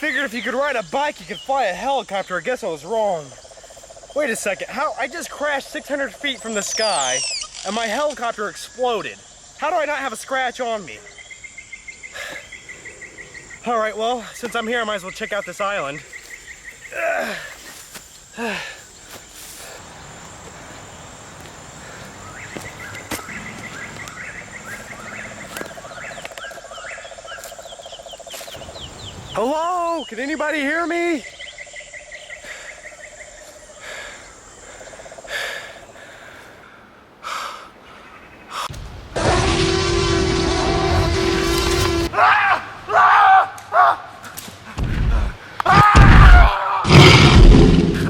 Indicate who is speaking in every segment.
Speaker 1: figured if you could ride a bike, you could fly a helicopter. I guess I was wrong. Wait a second, how? I just crashed 600 feet from the sky and my helicopter exploded. How do I not have a scratch on me? All right, well, since I'm here, I might as well check out this island. Hello? Can anybody hear me?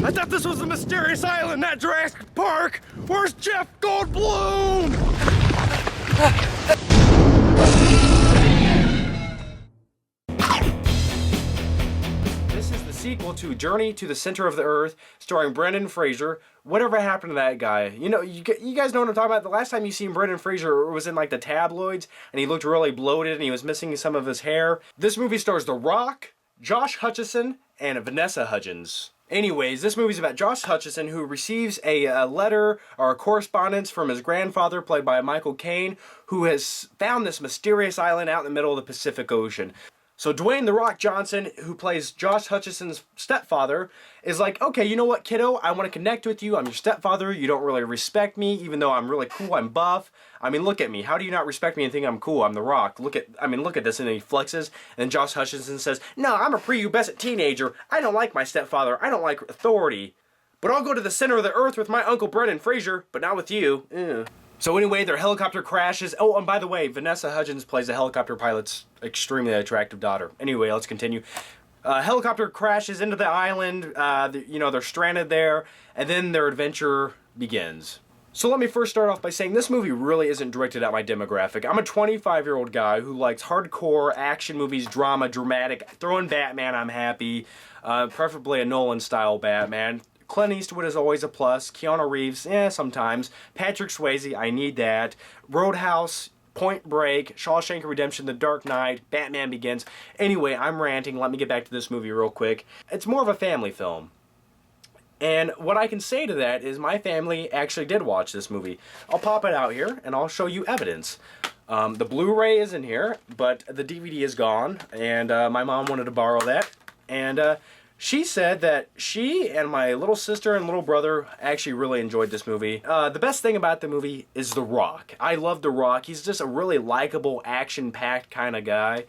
Speaker 1: I thought this was a mysterious island, not Jurassic Park. Where's Jeff Goldblum? This is the sequel to Journey to the Center of the Earth, starring Brendan Fraser. Whatever happened to that guy? You know, you guys know what I'm talking about? The last time you seen Brendan Fraser was in like the tabloids, and he looked really bloated, and he was missing some of his hair. This movie stars The Rock, Josh Hutcherson, and Vanessa Hudgens. Anyways, this movie's about Josh Hutcherson, who receives a letter or a correspondence from his grandfather, played by Michael Caine, who has found this mysterious island out in the middle of the Pacific Ocean. So Dwayne "The Rock" Johnson, who plays Josh Hutcherson's stepfather, is like, okay, you know what, kiddo? I want to connect with you. I'm your stepfather. You don't really respect me, even though I'm really cool. I'm buff. I mean, look at me. How do you not respect me and think I'm cool? I'm The Rock. Look at this. And then he flexes. And Josh Hutcherson says, no, I'm a prepubescent teenager. I don't like my stepfather. I don't like authority. But I'll go to the center of the earth with my Uncle Brendan Fraser, but not with you. Ew. So anyway, their helicopter crashes. Oh, and by the way, Vanessa Hudgens plays a helicopter pilot's extremely attractive daughter. Anyway, let's continue. Helicopter crashes into the island. They're stranded there, and then their adventure begins. So let me first start off by saying this movie really isn't directed at my demographic. I'm a 25-year-old guy who likes hardcore action movies, drama, dramatic. Throw in Batman, I'm happy. Preferably a Nolan-style Batman. Clint Eastwood is always a plus. Keanu Reeves, sometimes. Patrick Swayze, I need that. Roadhouse, Point Break, Shawshank Redemption, The Dark Knight, Batman Begins. Anyway, I'm ranting. Let me get back to this movie real quick. It's more of a family film. And what I can say to that is my family actually did watch this movie. I'll pop it out here and I'll show you evidence. The Blu-ray is in here, but the DVD is gone. And my mom wanted to borrow that. And she said that she and my little sister and little brother actually really enjoyed this movie. The best thing about the movie is The Rock. I love The Rock. He's just a really likable, action-packed kind of guy.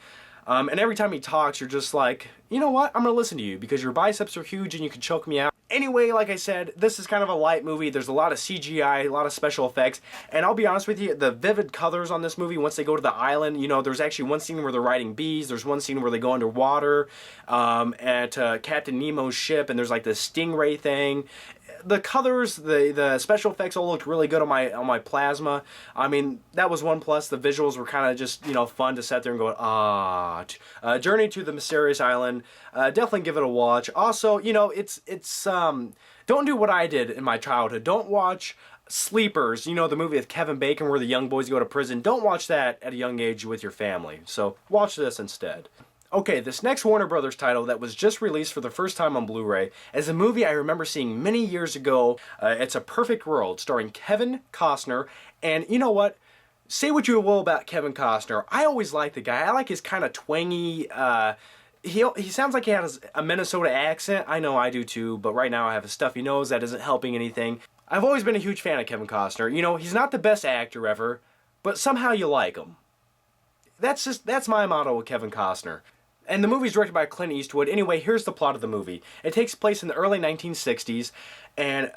Speaker 1: And every time he talks, you're just like, you know what? I'm going to listen to you because your biceps are huge and you can choke me out. Anyway, like I said, this is kind of a light movie. There's a lot of CGI, a lot of special effects. And I'll be honest with you, the vivid colors on this movie, once they go to the island, there's actually one scene where they're riding bees. There's one scene where they go underwater at Captain Nemo's ship, and there's like this stingray thing. The colors, the special effects all looked really good on my plasma. I mean, that was one plus. The visuals were kind of just, fun to sit there and go, Journey to the Mysterious Island. Definitely give it a watch. Also, don't do what I did in my childhood. Don't watch Sleepers, the movie with Kevin Bacon where the young boys go to prison. Don't watch that at a young age with your family. So watch this instead. Okay, this next Warner Brothers title that was just released for the first time on Blu-ray is a movie I remember seeing many years ago. It's A Perfect World, starring Kevin Costner. And you know what? Say what you will about Kevin Costner. I always like the guy. I like his kind of twangy, he sounds like he has a Minnesota accent. I know I do too, but right now I have a stuffy nose that isn't helping anything. I've always been a huge fan of Kevin Costner. He's not the best actor ever, but somehow you like him. That's my motto with Kevin Costner. And the movie's directed by Clint Eastwood. Anyway, here's the plot of the movie. It takes place in the early 1960s, and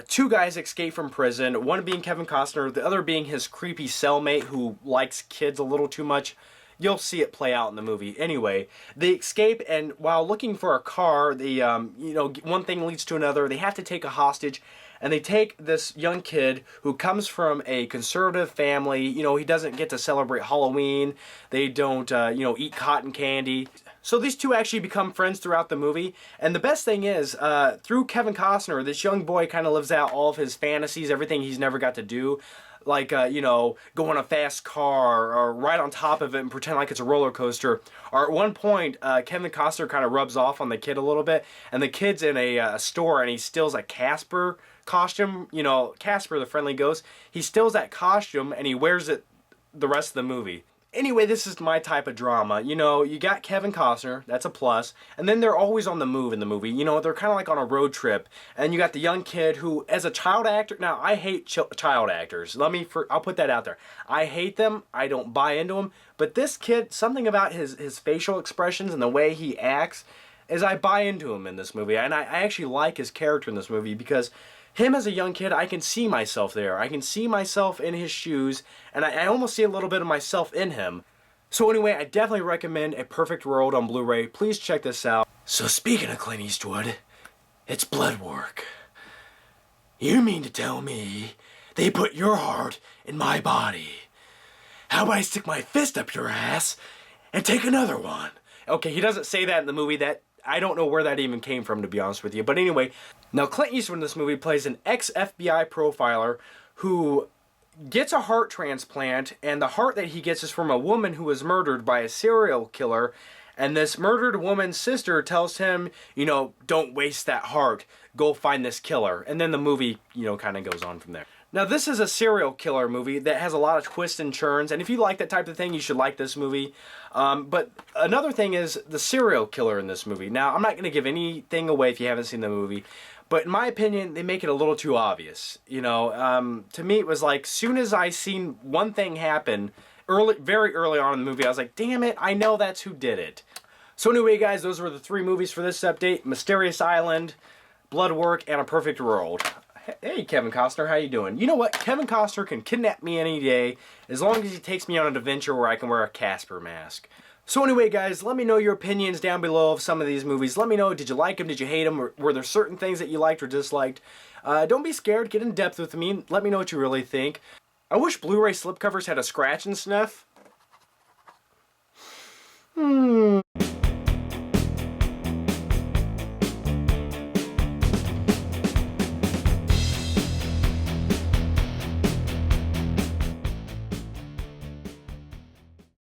Speaker 1: two guys escape from prison, one being Kevin Costner, the other being his creepy cellmate who likes kids a little too much. You'll see it play out in the movie. Anyway, they escape, and while looking for a car, one thing leads to another. They have to take a hostage, and they take this young kid who comes from a conservative family. He doesn't get to celebrate Halloween. They don't, eat cotton candy. So these two actually become friends throughout the movie. And the best thing is, through Kevin Costner, this young boy kind of lives out all of his fantasies, everything he's never got to do. like, you know, go in a fast car or ride on top of it and pretend like it's a roller coaster. Or at one point, Kevin Costner kind of rubs off on the kid a little bit, and the kid's in a store and he steals a Casper costume, you know, Casper the friendly ghost. He steals that costume and he wears it the rest of the movie. Anyway, this is my type of drama. You know, you got Kevin Costner, that's a plus, and then they're always on the move in the movie. You know, they're kind of like on a road trip, and you got the young kid who, as a child actor, now I hate child actors. I'll put that out there. I hate them, I don't buy into them, but this kid, something about his facial expressions and the way he acts, is I buy into him in this movie, and I actually like his character in this movie because him as a young kid, I can see myself there. I can see myself in his shoes, and I almost see a little bit of myself in him. So anyway, I definitely recommend A Perfect World on Blu-ray. Please check this out. So speaking of Clint Eastwood, it's blood work. You mean to tell me they put your heart in my body? How about I stick my fist up your ass and take another one? Okay, he doesn't say that in the movie. I don't know where that even came from, to be honest with you. But anyway, now Clint Eastwood in this movie plays an ex-FBI profiler who gets a heart transplant, and the heart that he gets is from a woman who was murdered by a serial killer. And this murdered woman's sister tells him, you know, don't waste that heart. Go find this killer. And then the movie, you know, kind of goes on from there. Now, this is a serial killer movie that has a lot of twists and turns, and if you like that type of thing, you should like this movie. But another thing is the serial killer in this movie. Now, I'm not going to give anything away if you haven't seen the movie, but in my opinion, they make it a little too obvious. You know, to me, it was like, soon as I seen one thing happen, very early on in the movie, I was like, damn it, I know that's who did it. So anyway, guys, those were the 3 movies for this update: Mysterious Island, Blood Work, and A Perfect World. Hey, Kevin Costner, how you doing? You know what? Kevin Costner can kidnap me any day as long as he takes me on an adventure where I can wear a Casper mask. So anyway, guys, let me know your opinions down below of some of these movies. Let me know, did you like them? Did you hate them? Or were there certain things that you liked or disliked? Don't be scared. Get in depth with me. Let me know what you really think. I wish Blu-ray slipcovers had a scratch and sniff.